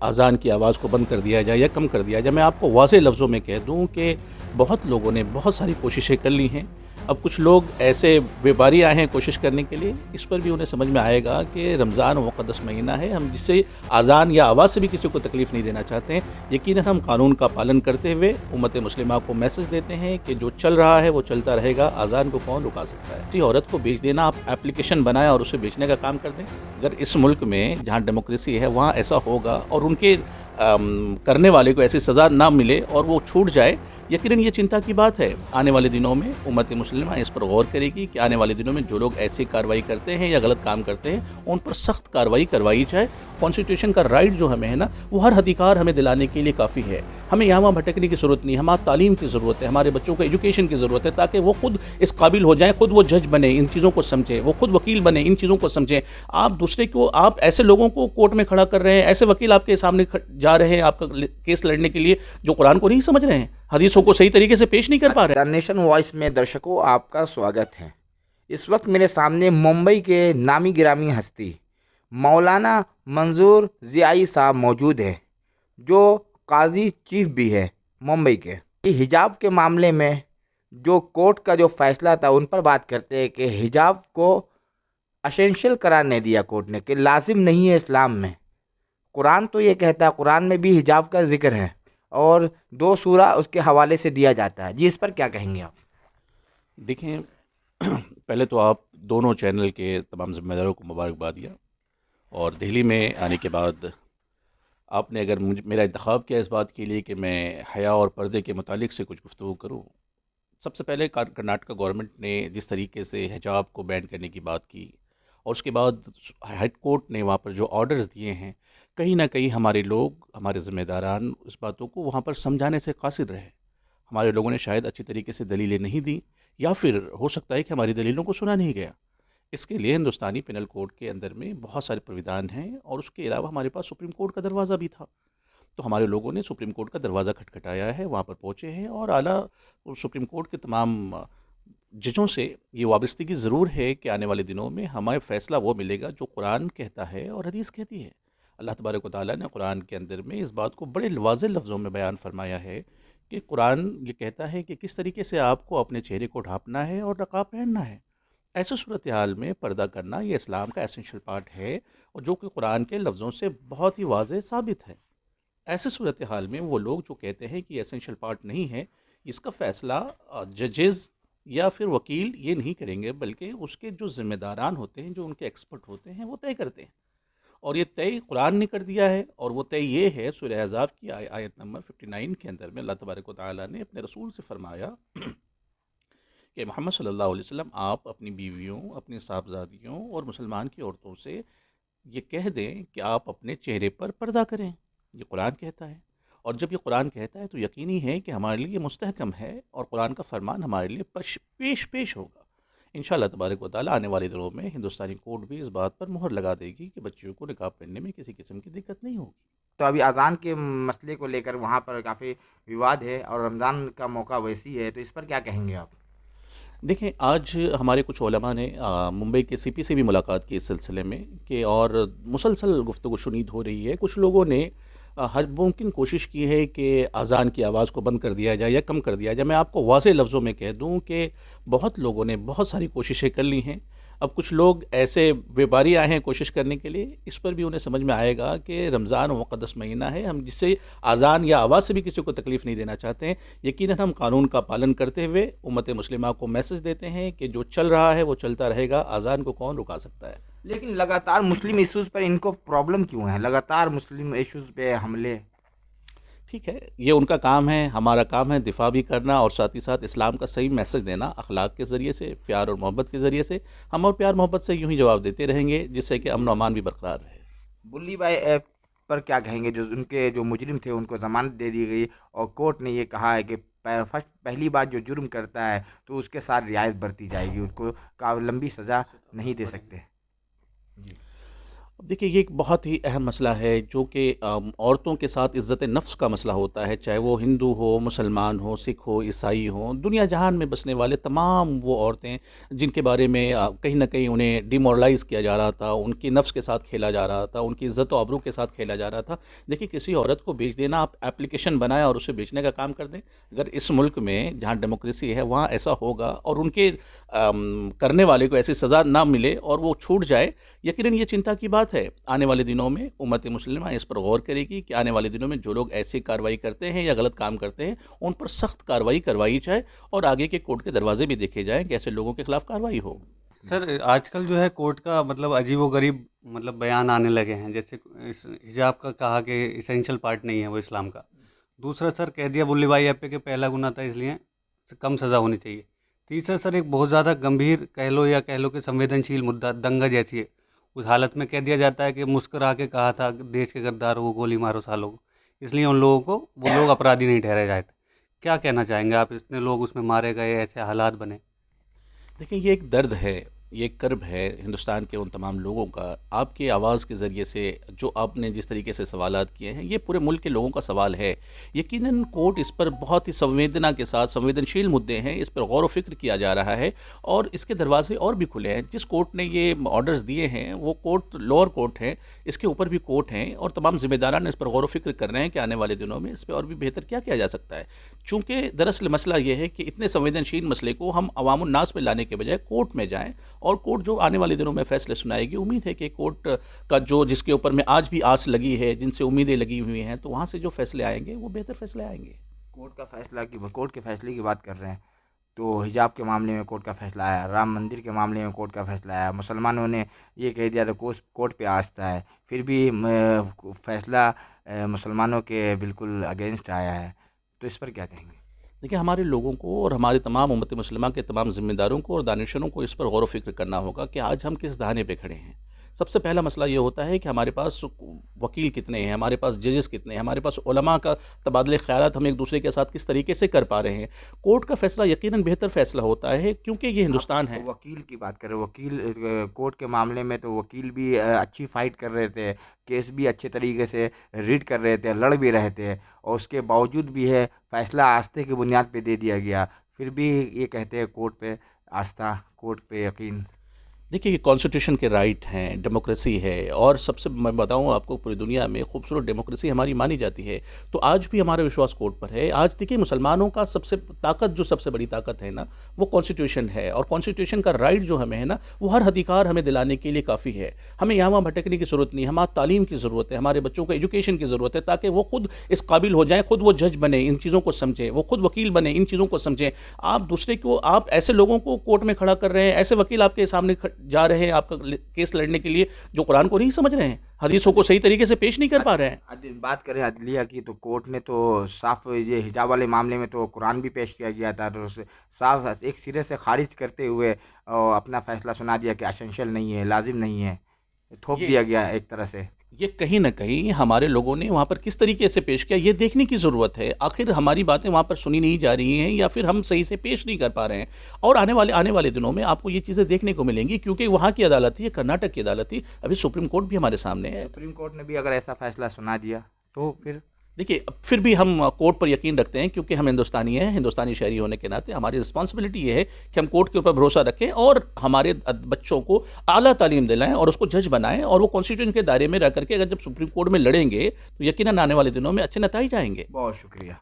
अज़ान की आवाज़ को बंद कर दिया जाए या कम कर दिया जाए। मैं आपको वाज़ेह लफ्ज़ों में कह दूँ कि बहुत लोगों ने बहुत सारी कोशिशें कर ली हैं। अब कुछ लोग ऐसे बेबारी आए हैं कोशिश करने के लिए, इस पर भी उन्हें समझ में आएगा कि रमज़ान मुक़द्दस महीना है, हम जिससे अज़ान या आवाज़ से भी किसी को तकलीफ़ नहीं देना चाहते हैं। यकीनन हम कानून का पालन करते हुए उम्मत मुस्लिमा को मैसेज देते हैं कि जो चल रहा है वो चलता रहेगा, अज़ान को कौन रुका सकता है। किसी औरत को बेच देना, आप एप्लीकेशन बनाएँ और उसे बेचने का काम कर दें। अगर इस मुल्क में जहाँ डेमोक्रेसी है वहाँ ऐसा होगा और उनके करने वाले को ऐसी सज़ा ना मिले और वो छूट जाए, यकीनन ये चिंता की बात है। आने वाले दिनों में उम्मत मुस्लिमा इस पर गौर करेगी कि आने वाले दिनों में जो लोग ऐसी कार्रवाई करते हैं या गलत काम करते हैं, उन पर सख्त कार्रवाई करवाई जाए। कॉन्स्टिट्यूशन का राइट जो हमें है ना, वो हर अधिकार हमें दिलाने के लिए काफ़ी है। हमें यहाँ वहाँ भटकने की ज़रूरत नहीं, हमारी तालीम की ज़रूरत है, हमारे बच्चों को एजुकेशन की ज़रूरत है, ताकि वो खुद इस काबिल हो जाएँ, खुद वो जज बने, इन चीज़ों को समझें, वो खुद वकील बने, इन चीज़ों को समझें। आप दूसरे को, आप ऐसे लोगों को कोर्ट में खड़ा कर रहे हैं, ऐसे वकील आपके सामने जा रहे हैं आपका केस लड़ने के लिए, जो कुरान को नहीं समझ रहे हैं, हदीसों को सही तरीके से पेश नहीं कर पा रहे द नेशन वॉइस में दर्शकों आपका स्वागत है। इस वक्त मेरे सामने मुंबई के नामी गिरामी हस्ती मौलाना मंजूर ज़ियाई साहब मौजूद हैं, जो काजी चीफ भी है मुंबई के। ये हिजाब के मामले में जो कोर्ट का जो फैसला था उन पर बात करते हैं कि हिजाब को असेंशियल करार नहीं दिया कोर्ट ने, कि लाजिम नहीं है इस्लाम में। कुरान तो ये कहता है, कुरान में भी हिजाब का जिक्र है और 2 सूरा उसके हवाले से दिया जाता है। जी, इस पर क्या कहेंगे आप? हैं। देखें, पहले तो आप दोनों चैनल के तमाम ज़िम्मेदारों को मुबारकबाद दिया, और दिल्ली में आने के बाद आपने अगर मुझे मेरा इंतखाब किया इस बात के लिए कि मैं हया और पर्दे के मुतालिक से कुछ गुफ्तगू करूँ। सबसे पहले कर्नाटका गवर्नमेंट ने जिस तरीके से हिजाब को बैन करने की बात की, और उसके बाद हाई कोर्ट ने वहाँ पर जो ऑर्डर्स दिए हैं, कहीं न कहीं हमारे लोग, हमारे ज़िम्मेदारान इस बातों को वहाँ पर समझाने से कासिर रहे। हमारे लोगों ने शायद अच्छी तरीके से दलीलें नहीं दी, या फिर हो सकता है कि हमारी दलीलों को सुना नहीं गया। इसके लिए हिंदुस्तानी पिनल कोड के अंदर में बहुत सारे प्राविधान हैं, और उसके अलावा हमारे पास सुप्रीम कोर्ट का दरवाज़ा भी था। तो हमारे लोगों ने सुप्रीम कोर्ट का दरवाज़ा खटखटाया है, वहाँ पर पहुँचे हैं, और आला सुप्रीम कोर्ट के तमाम जजों से ये वाबस्तगी ज़रूर है कि आने वाले दिनों में हमें फ़ैसला वो मिलेगा जो कुरान कहता है और हदीस कहती है। अल्लाह तबारक व तआला ने कुरान के अंदर में इस बात को बड़े वाज़ेह लफ्ज़ों में बयान फरमाया है कि कुरान ये कहता है कि किस तरीके से आपको अपने चेहरे को ढाँपना है और नकाब पहनना है। ऐसे सूरत हाल में पर्दा करना ये इस्लाम का एसेंशियल पार्ट है, और जो कि कुरान के लफ्ज़ों से बहुत ही वाज़ेह साबित है। ऐसे सूरत हाल में वो लोग जो कहते हैं कि एसेंशियल पार्ट नहीं है, इसका फ़ैसला जजेज़ या फिर वकील ये नहीं करेंगे, बल्कि उसके जो ज़िम्मेदारान होते हैं, जो उनके एक्सपर्ट होते हैं, वो तय करते हैं। और ये तय कुरान ने कर दिया है, और वो तय ये है, सूरह अहज़ाब की आयत नंबर 59 के अंदर में अल्लाह तबारक व तआला ने अपने रसूल से फ़रमाया कि मोहम्मद सल्लल्लाहु अलैहि वसल्लम, आप अपनी बीवियों, अपनी साहबजादियों और मुसलमान की औरतों से ये कह दें कि आप अपने चेहरे पर पर्दा करें। ये कुरान कहता है, और जब ये कुरान कहता है तो यकीनी है कि हमारे लिए ये मुस्तहकम है, और कुरान का फरमान हमारे लिए पेश पेश होगा। इंशाअल्लाह तबारक व तआला आने वाले दिनों में हिंदुस्तानी कोर्ट भी इस बात पर मुहर लगा देगी कि बच्चियों को निकाब पहनने में किसी किस्म की दिक्कत नहीं होगी। तो अभी अज़ान के मसले को लेकर वहाँ पर काफ़ी विवाद है और रमज़ान का मौका वैसी है, तो इस पर क्या कहेंगे आप? देखें, आज हमारे कुछ उलमा ने मुंबई के सीपी से भी मुलाकात की इस सिलसिले में, कि और मुसलसल गुफ्तगू शुनीद हो रही है। कुछ लोगों ने हर मुमकिन कोशिश की है कि अज़ान की आवाज़ को बंद कर दिया जाए या कम कर दिया जाए। मैं आपको वाज़ेह लफ्ज़ों में कह दूँ कि बहुत लोगों ने बहुत सारी कोशिशें कर ली हैं। अब कुछ लोग ऐसे व्यापारी आए हैं कोशिश करने के लिए, इस पर भी उन्हें समझ में आएगा कि रमज़ान मुक़द्दस महीना है, हम जिससे अज़ान या आवाज़ से भी किसी को तकलीफ़ नहीं देना चाहते हैं। यकीनन हम कानून का पालन करते हुए उम्मत मुस्लिमा को मैसेज देते हैं कि जो चल रहा है वो चलता रहेगा, अज़ान को कौन रुका सकता है। लेकिन लगातार मुस्लिम इश्यूज़ पर इनको प्रॉब्लम क्यों है? लगातार मुस्लिम इश्यूज़ पे हमले। ठीक है, ये उनका काम है, हमारा काम है दिफ़ा भी करना, और साथ ही साथ इस्लाम का सही मैसेज देना अखलाक के ज़रिए से, प्यार और मोहब्बत के ज़रिए से। हम और प्यार मोहब्बत से यूँ ही जवाब देते रहेंगे, जिससे कि अमन जी। और अमान भी बरकरार रहे। बुल्ली बाई ऐप पर क्या कहेंगे? जो उनके जो मुजरिम थे उनको ज़मानत दे दी गई और कोर्ट ने ये कहा है कि पहली बार जो जुर्म करता है तो उसके साथ रियायत बरती जाएगी, उनको का लंबी सज़ा नहीं दे सकते। जी। अब देखिए, ये एक बहुत ही अहम मसला है जो कि औरतों के साथ इज़्ज़त नफ्स का मसला होता है, चाहे वो हिंदू हो, मुसलमान हो, सिख हो, ईसाई हो, दुनिया जहान में बसने वाले तमाम वो औरतें जिनके बारे में कहीं न कहीं उन्हें डिमोरलाइज़ किया जा रहा था, उनकी नफ्स के साथ खेला जा रहा था, उनकी इज़्ज़त व आबरू के साथ खेला जा रहा था। देखिए, किसी औरत को बेच देना, आप एप्लीकेशन बनाएँ और उसे बेचने का काम कर दें। अगर इस मुल्क में जहाँ डेमोक्रेसी है वहाँ ऐसा होगा और उनके करने वाले को ऐसी सज़ा ना मिले और वो छूट जाए, यकीनन ये चिंता की बात है। आने वाले दिनों में उम्मत मुस्लिमा इस पर गौर करेगी कि आने वाले दिनों में जो लोग ऐसी कार्रवाई करते हैं या गलत काम करते हैं, उन पर सख्त कार्रवाई करवाई जाए और आगे के कोर्ट के दरवाजे भी देखे जाएँ कि ऐसे लोगों के खिलाफ कार्रवाई हो। सर, आजकल जो है कोर्ट का मतलब अजीबो-गरीब मतलब बयान आने लगे हैं। जैसे इस हिजाब का कहा कि एसेंशियल पार्ट नहीं है वो इस्लाम का। दूसरा सर कह दिया बुल्ली-भाई एपी के पहला गुना था इसलिए कम सज़ा होनी चाहिए। तीसरा सर एक बहुत ज़्यादा गंभीर कह लो या कह लो कि संवेदनशील मुद्दा दंगा जैसी है। उस हालत में कह दिया जाता है कि मुस्कुरा के कहा था देश के गद्दारों को गोली मारो सालों को। इसलिए उन लोगों को वो लोग अपराधी नहीं ठहराए जाते। क्या कहना चाहेंगे आप इतने लोग उसमें मारे गए, ऐसे हालात बने? देखिए, ये एक दर्द है, ये एक कर्ब है हिंदुस्तान के उन तमाम लोगों का। आपकी आवाज़ के ज़रिए से जो आपने जिस तरीके से सवालात किए हैं, ये पूरे मुल्क के लोगों का सवाल है। यकीनन कोर्ट इस पर बहुत ही संवेदना के साथ, संवेदनशील मुद्दे हैं, इस पर गौर व फ़िक्र किया जा रहा है और इसके दरवाज़े और भी खुले हैं। जिस कोर्ट ने ये ऑर्डर्स दिए हैं, वो कोर्ट लोअर कोर्ट है, इसके ऊपर भी कोर्ट हैं और तमाम ज़िम्मेदारान इस पर गौर व फ़िक्र कर रहे हैं कि आने वाले दिनों में इस पे और भी बेहतर क्या किया जा सकता है। चूँकि दरअसल मसला ये है कि इतने संवेदनशील मसले को हम अवामुन नास पे लाने के बजाय कोर्ट में जाएँ और कोर्ट जो आने वाले दिनों में फैसले सुनाएगी। उम्मीद है कि कोर्ट का जो जिसके ऊपर में आज भी आस लगी है, जिनसे उम्मीदें लगी हुई हैं, तो वहाँ से जो फैसले आएंगे वो बेहतर फैसले आएंगे। कोर्ट के फैसले की बात कर रहे हैं, तो हिजाब के मामले में कोर्ट का फैसला आया, राम मंदिर के मामले में कोर्ट का फैसला आया, मुसलमानों ने ये कह दिया तो कोर्ट पे आस्था है, फिर भी फैसला मुसलमानों के बिल्कुल अगेंस्ट आया है। तो इस पर क्या कहेंगे? देखिए, हमारे लोगों को और हमारे तमाम उम्मत मुस्लिमा के तमाम ज़िम्मेदारों को और दानिशरों को इस पर गौर व फ़िक्र करना होगा कि आज हम किस दाने पे खड़े हैं। सबसे पहला मसला ये होता है कि हमारे पास वकील कितने हैं, हमारे पास जजेस कितने हैं, हमारे पास उलमा का तबादले ख़यालात हम एक दूसरे के साथ किस तरीके से कर पा रहे हैं। कोर्ट का फ़ैसला यकीनन बेहतर फ़ैसला होता है क्योंकि ये हिंदुस्तान है। वकील की बात करें, वकील कोर्ट के मामले में तो वकील भी अच्छी फाइट कर रहे थे, केस भी अच्छे तरीके से रीड कर रहे थे, लड़ भी रहे थे और उसके बावजूद भी है फैसला आस्थे की बुनियाद पे दे दिया गया। फिर भी ये कहते हैं कोर्ट पे आस्था, कोर्ट पे यकीन। देखिए, ये कॉन्स्टिट्यूशन के राइट हैं, डेमोक्रेसी है और सबसे मैं बताऊँ आपको पूरी दुनिया में खूबसूरत डेमोक्रेसी हमारी मानी जाती है। तो आज भी हमारा विश्वास कोर्ट पर है। आज देखिए, मुसलमानों का सबसे बड़ी ताकत है ना, वो कॉन्स्टिट्यूशन है और कॉन्स्टिट्यूशन का राइट जो हमें है ना, वो हर अधिकार हमें दिलाने के लिए काफ़ी है। हमें यहाँ वहाँ भटकने की ज़रूरत नहीं, हमारी तालीम की ज़रूरत है, हमारे बच्चों को एजुकेशन की ज़रूरत है ताकि वो खुद इस काबिल हो जाएँ, खुद वो जज बने, इन चीज़ों को समझें, वो खुद वकील बने, इन चीज़ों को समझें। आप ऐसे लोगों को कोर्ट में खड़ा कर रहे हैं, ऐसे वकील आपके सामने जा रहे हैं आपका केस लड़ने के लिए जो कुरान को नहीं समझ रहे हैं, हदीसों को सही तरीके से पेश नहीं कर पा रहे हैं। बात करें अदलिया की, तो कोर्ट ने तो साफ ये हिजाब वाले मामले में तो कुरान भी पेश किया गया था, तो उसे साफ एक सिरे से खारिज करते हुए अपना फैसला सुना दिया कि एसेंशियल नहीं है, लाजिम नहीं है, थोप ये दिया गया एक तरह से। ये कहीं न कहीं हमारे लोगों ने वहाँ पर किस तरीके से पेश किया, ये देखने की ज़रूरत है। आखिर हमारी बातें वहाँ पर सुनी नहीं जा रही हैं या फिर हम सही से पेश नहीं कर पा रहे हैं। और आने वाले दिनों में आपको ये चीज़ें देखने को मिलेंगी क्योंकि वहाँ की अदालत थी, ये कर्नाटक की अदालत थी, अभी सुप्रीम कोर्ट भी हमारे सामने है। सुप्रीम कोर्ट ने भी अगर ऐसा फैसला सुना दिया तो फिर देखिए, अब फिर भी हम कोर्ट पर यकीन रखते हैं क्योंकि हम हिंदुस्तानी हैं, हिंदुस्तानी शहरी होने के नाते हमारी रिस्पॉन्सिबिलिटी ये है कि हम कोर्ट के ऊपर भरोसा रखें और हमारे बच्चों को आला तालीम दिलाएं और उसको जज बनाएं और वो कॉन्स्टिट्यूशन के दायरे में रह करके अगर जब सुप्रीम कोर्ट में लड़ेंगे तो यकीनन आने वाले दिनों में अच्छे नतीजे आएंगे। बहुत शुक्रिया।